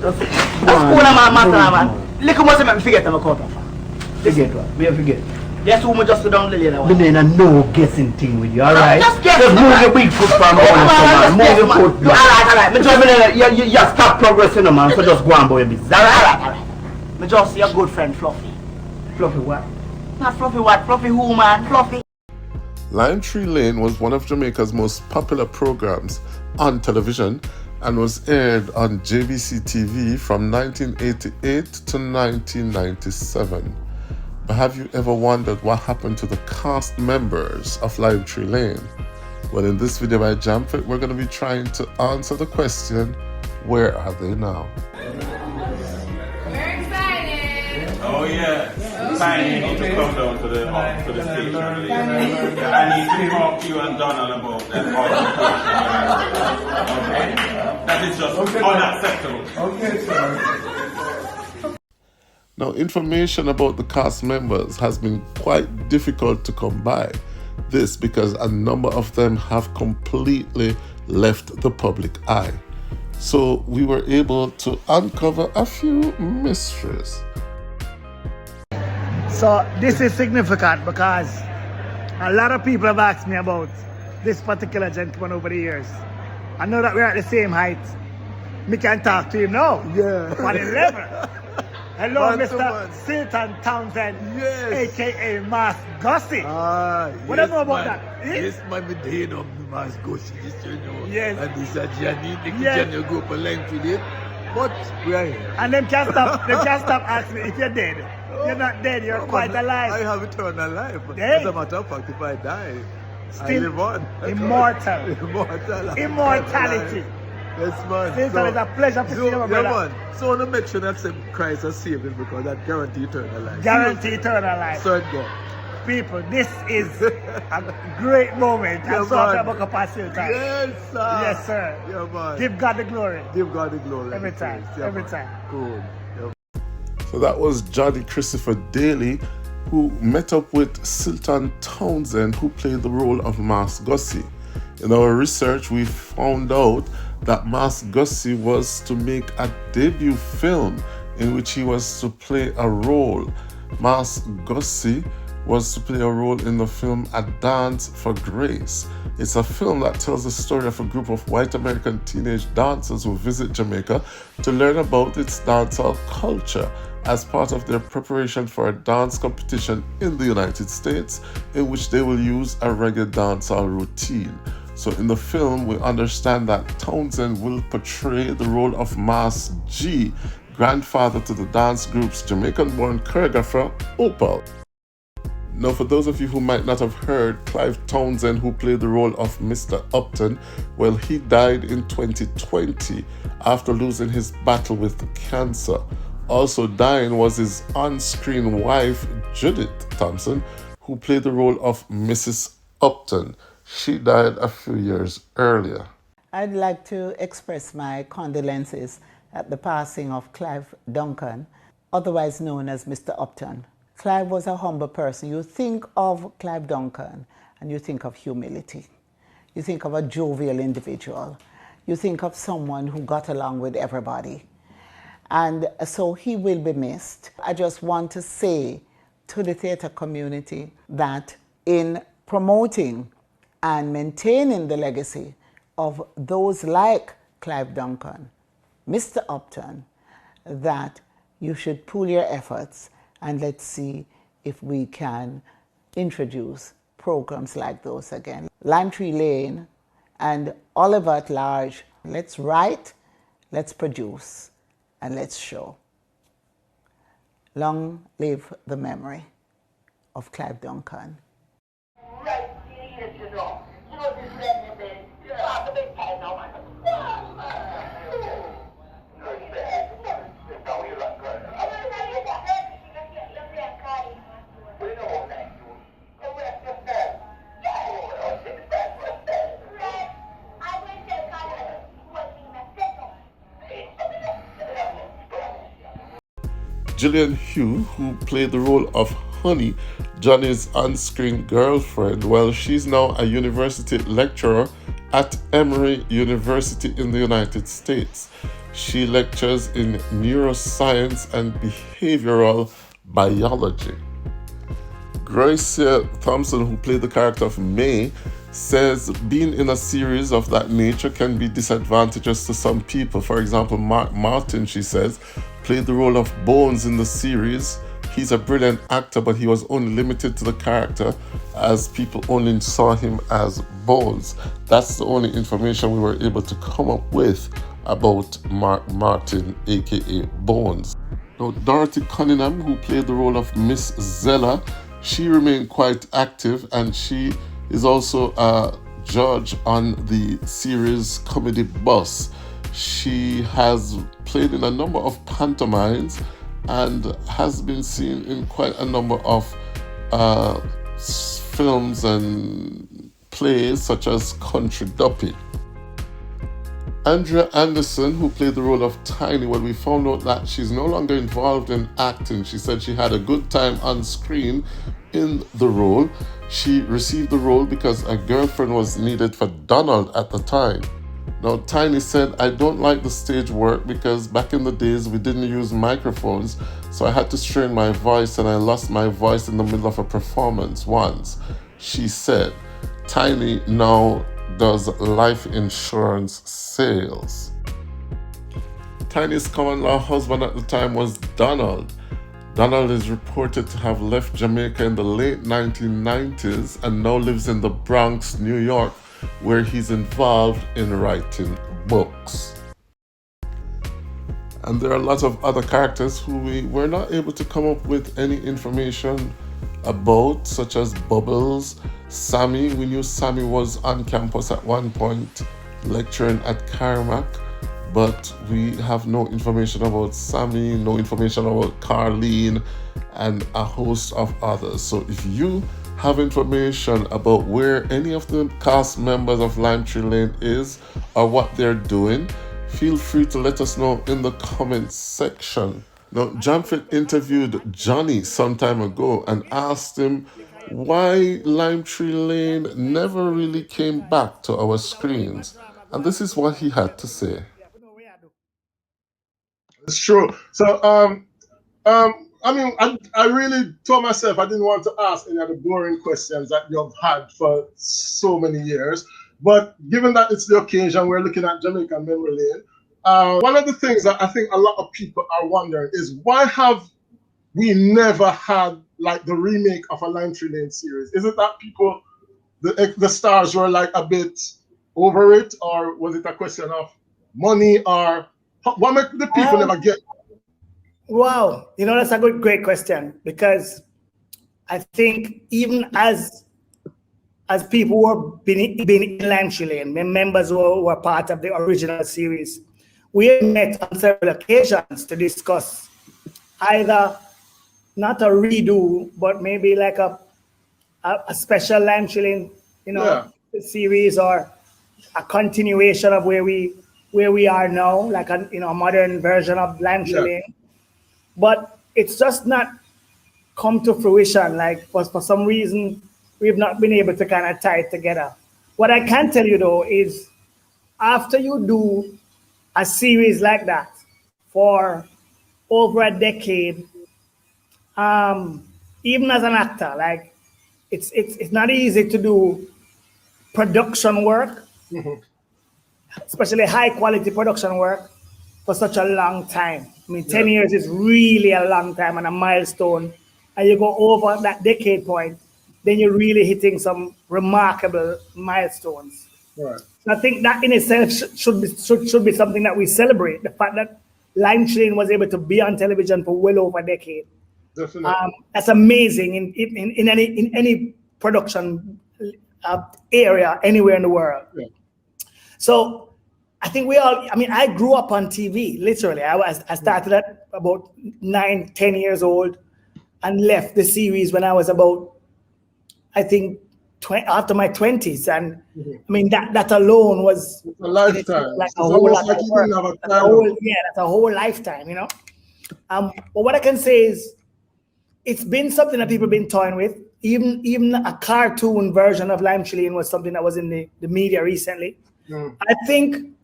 Just cool man. Look what I forget I'm a cut off. Forget what? Me forget. Yes, woman just sit down the lady. But then a no guessing thing with you, alright? Just move your big foot from man. Move your foot. Alright. Me just you stop progressing, man. So just go and boy your business. Alright. Me just see your good friend Fluffy. Fluffy what? Not Fluffy what? Fluffy who, man? Fluffy. Lime Tree Lane was one of Jamaica's most popular programs on television and was aired on JVC TV from 1988 to 1997. But have you ever wondered what happened to the cast members of Lime Tree Lane? Well, in this video by Jamfit, we're going to be trying to answer the question, where are they now? We're excited! Oh yeah, Tiny, you need to come down to the station. I need to talk to you and Donald about that orientation. Okay? That is just unacceptable. Okay, sir. Now, information about the cast members has been quite difficult to come by. This because a number of them have completely left the public eye. So we were able to uncover a few mysteries. So this is significant because a lot of people have asked me about this particular gentleman over the years. I know that we're at the same height. Me can talk to him now. Yeah. On the level. Hello, Man Mr. Silton Townsend, Yes. aka Mas Gussie. What do you know about that? Yes, man, me did of the Mas Gussie, this you know. Yes. And this is Gianni, the Yes. Gianni go for length with it. But we are here. And them can't stop asking me if you're dead. You're not dead, you're quite alive. I have eternal life. Hey. As a matter of fact, if I die, I Still live on. immortal. Immortal. Immortality. Yes, man. Silton, it's a pleasure to see you, my brother. man. So I want to make sure that Christ has saved him because that guarantee eternal life. Guarantee eternal life. So it go. People, this is a great moment. Yeah, I'm sorry man. about Silton. Yes, sir. Yes, sir. Yeah, man. Give God the glory. Give God the glory. Every time. Yeah, Every man. time. Cool. Yeah. So that was Johnny Christopher Daly, who met up with Silton Townsend, who played the role of Mas Gussie. In our research, we found out that Mas Gussie was to make a debut film in which he was to play a role. Mas Gussie was to play a role in the film A Dance for Grace. It's a film that tells the story of a group of white American teenage dancers who visit Jamaica to learn about its dancehall culture as part of their preparation for a dance competition in the United States in which they will use a reggae dancehall routine. So in the film, we understand that Townsend will portray the role of Mas G, grandfather to the dance group's Jamaican-born choreographer, Opal. Now, for those of you who might not have heard, Clive Townsend, who played the role of Mr. Upton, well, he died in 2020 after losing his battle with cancer. Also dying was his on-screen wife, Judith Thompson, who played the role of Mrs. Upton. She died a few years earlier. I'd like to express my condolences at the passing of Clive Duncan, otherwise known as Mr. Upton. Clive was a humble person. You think of Clive Duncan and you think of humility. You think of a jovial individual. You think of someone who got along with everybody. And so he will be missed. I just want to say to the theatre community that in promoting and maintaining the legacy of those like Clive Duncan, Mr. Upton, that you should pool your efforts and let's see if we can introduce programs like those again. Lime Tree Lane and Oliver at Large, let's write, let's produce, and let's show. Long live the memory of Clive Duncan. Gillian Hugh, who played the role of Honey, Johnny's on-screen girlfriend, well, she's now a university lecturer at Emory University in the United States. She lectures in neuroscience and behavioral biology. Gracia Thompson, who played the character of May, says being in a series of that nature can be disadvantageous to some people. For example, Martin, she says, played the role of Bones in the series. He's a brilliant actor, but he was only limited to the character as people only saw him as Bones. That's the only information we were able to come up with about Martin, aka Bones. Now, Dorothy Cunningham, who played the role of Miss Zella, she remained quite active, and she is also a judge on the series Comedy Bus. She has played in a number of pantomimes and has been seen in quite a number of films and plays such as Country Duppy. Andrea Anderson, who played the role of Tiny, well, we found out that she's no longer involved in acting. She said she had a good time on screen in the role. She received the role because a girlfriend was needed for Donald at the time. Now, Tiny said, I don't like the stage work because back in the days we didn't use microphones, so I had to strain my voice and I lost my voice in the middle of a performance once. She said, Tiny now does life insurance sales. Tiny's common law husband at the time was Donald. Donald is reported to have left Jamaica in the late 1990s and now lives in the Bronx, New York, where he's involved in writing books. And there are a lot of other characters who we were not able to come up with any information about, such as Bubbles, Sammy. We knew Sammy was on campus at one point lecturing at Carmack, but we have no information about Sammy, no information about Carleen, and a host of others. So if you have information about where any of the cast members of Lime Tree Lane is or what they're doing, feel free to let us know in the comments section. Now, Jamfit interviewed Johnny some time ago and asked him why Lime Tree Lane never really came back to our screens. And this is what he had to say. It's true. So, I mean, I really told myself I didn't want to ask any of the boring questions that you've had for so many years. But given that it's the occasion, we're looking at Jamaican Memory Lane. One of the things that I think a lot of people are wondering is why have we never had like the remake of a Lime Tree Lane series? Is it that people, the stars were like a bit over it, or was it a question of money, or what make the people never get? Wow, you know, that's a great question, because I think even as people who have been in Lime Tree Lane, members who were part of the original series, we have met on several occasions to discuss either not a redo, but maybe like a special Lime Tree Lane, you know, series, or a continuation of where we are now, like a modern version of Lime Tree Lane. But it's just not come to fruition. Like for some reason, we've not been able to kind of tie it together. What I can tell you though is, after you do a series like that for over a decade, even as an actor, like it's not easy to do production work, especially high quality production work, for such a long time. I mean, 10 years is really a long time and a milestone. And you go over that decade point, then you're really hitting some remarkable milestones. Right. So I think that in itself should be something that we celebrate. The fact that Lime Tree Lane was able to be on television for well over a decade. Definitely. That's amazing in any production area anywhere in the world. Yeah. So I think I grew up on TV, literally. I started at about 9-10 years old and left the series when I was about, I think, after my 20s. And I mean, that alone was a lifetime. Like a whole lot of work. That's a whole lifetime, you know? But what I can say is, it's been something that people have been toying with. Even a cartoon version of Lime Tree Lane was something that was in the media recently. I think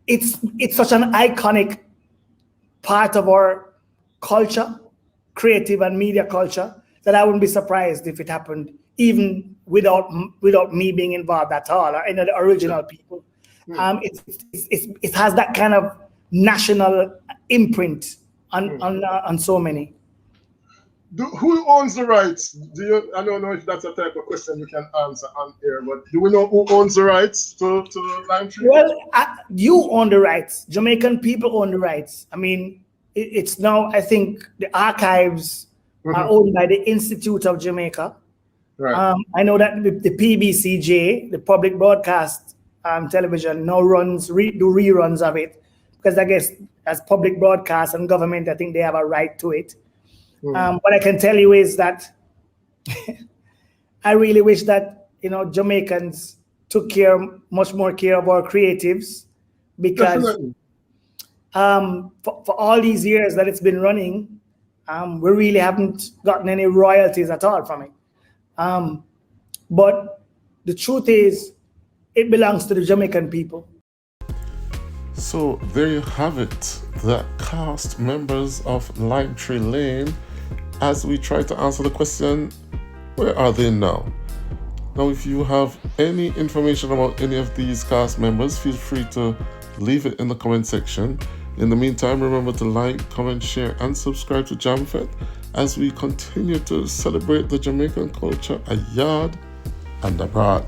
it's such an iconic part of our culture, creative and media culture, that I wouldn't be surprised if it happened even without me being involved at all, or any of the original people. It has that kind of national imprint on so many. Who owns the rights? I don't know if that's a type of question you can answer on air, but do we know who owns the rights to Lime Tree? Well, you own the rights. Jamaican people own the rights. I mean, it's now, I think, the archives are owned by the Institute of Jamaica. Right. I know that the PBCJ, the public broadcast television, now do reruns of it, because I guess as public broadcast and government, I think they have a right to it. What I can tell you is that I really wish that, Jamaicans took much more care of our creatives, because for all these years that it's been running, we really haven't gotten any royalties at all from it. But the truth is, it belongs to the Jamaican people. So there you have it, the cast members of Lime Tree Lane. As we try to answer the question, where are they now? Now, if you have any information about any of these cast members, feel free to leave it in the comment section. In the meantime, remember to like, comment, share, and subscribe to JamFed as we continue to celebrate the Jamaican culture abroad and abroad.